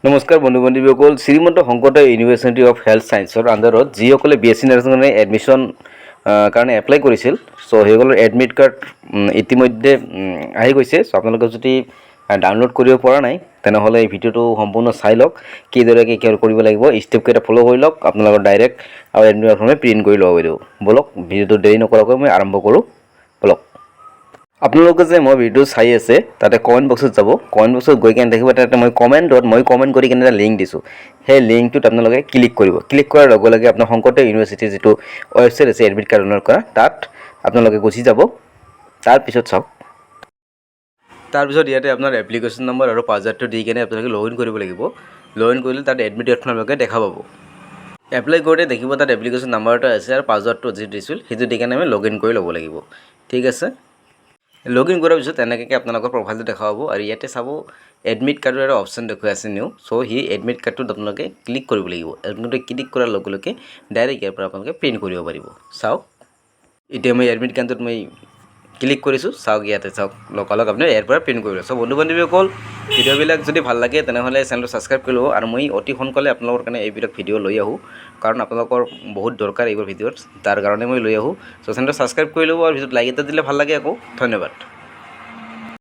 নমস্কাৰ বন্ধু বান্ধৱীসকল, Srimanta Sankardev university of health ছায়েন্সৰ আণ্ডাৰত যিসকলে BSc নাৰ্ছিং কাৰণে এডমিশ্যন কাৰণে এপ্লাই কৰিছিল, চ' সেইসকলৰ এডমিট কাৰ্ড ইতিমধ্যে আহি গৈছে। চ' আপোনালোকে যদি ডাউনলোড কৰিব পৰা নাই তেনেহ'লে এই ভিডিঅ'টো সম্পূৰ্ণ চাই লওক, কিদৰে কি কৰিব লাগিব, ষ্টেপকেইটা ফ'ল' কৰি লওক, আপোনালোকৰ ডাইৰেক্ট আৰু এডমিট কাৰ্ডখনে প্ৰিণ্ট কৰি ল'ব পাৰিব। ব'লক ভিডিঅ'টো দেৰি নকৰাকৈ মই আৰম্ভ কৰোঁ। ব'লক, আপোনালোকে যে মই ভিডিঅ' চাই আছে তাতে কমেণ্ট বক্সত যাব, কমেণ্ট বক্সত গৈ কেনে দেখিব তাতে মই কমেণ্ট কৰি কেনে এটা লিংক দিছোঁ। সেই লিংকটোত আপোনালোকে ক্লিক কৰিব। ক্লিক কৰাৰ লগে লগে আপোনাৰ শংকৰদেৱ ইউনিভাৰ্চিটিৰ যিটো ৱেবছাইট আছে এডমিট কাৰ্ড ডাউনলোড কৰা, তাত আপোনালোকে গুচি যাব। তাৰপিছত চাওক, তাৰপিছত ইয়াতে আপোনাৰ এপ্লিকেশ্যন নম্বৰ আৰু পাছৱাৰ্ডটো দি কেনে আপোনালোকে লগ ইন কৰিব লাগিব। লগ ইন কৰিলে তাত এডমিট কাৰ্ডখন আপোনালোকে দেখা পাব। এপ্লাই কৰোঁতে দেখিব তাত এপ্লিকেশ্যন নম্বৰ এটা আছে আৰু পাছৱাৰ্ডটো যি দিছিল সেইটো দি কেনে আমি লগ ইন কৰি ল'ব লাগিব। ঠিক আছে, লগ ইন কৰাৰ পিছত এনেকৈ আপোনালোকৰ প্ৰফাইলটো দেখা পাব আৰু ইয়াতে চাব এডমিট কাৰ্ডৰ এটা অপশ্যন দেখুৱাই আছে নিউ। চ' সেই এডমিট কাৰ্ডটোত আপোনালোকে ক্লিক কৰিব লাগিব। আপোনালোকে ক্লিক কৰাৰ লগে লগে ডাইৰেক্ট ইয়াৰ পৰা আপোনালোকে প্ৰিণ্ট কৰিব পাৰিব। চাওক, এতিয়া মই এডমিট কাৰ্ডটোত মই ক্লিক কৰিছোঁ। চাওক, ইয়াতে চাওক লগালগ আপুনি ইয়াৰ পৰা প্ৰিণ্ট কৰিব। চ' বন্ধু বান্ধৱীসকল, ভিডিঅ'বিলাক যদি ভাল লাগে তেনেহ'লে চেনেলটো ছাবস্ক্ৰাইব কৰি ল'ব আৰু মই অতি সোনকালে আপোনালোকৰ কাৰণে এইবিলাক ভিডিঅ' লৈ আহোঁ, কাৰণ আপোনালোকৰ বহুত দৰকাৰ এইবোৰ ভিডিঅ'ত, তাৰ কাৰণে মই লৈ আহোঁ। চ' চেনেলটো ছাবস্ক্ৰাইব কৰি ল'ব আৰু ভিডিঅ'ত লাইক এটা দিলে ভাল লাগে আকৌ। ধন্যবাদ।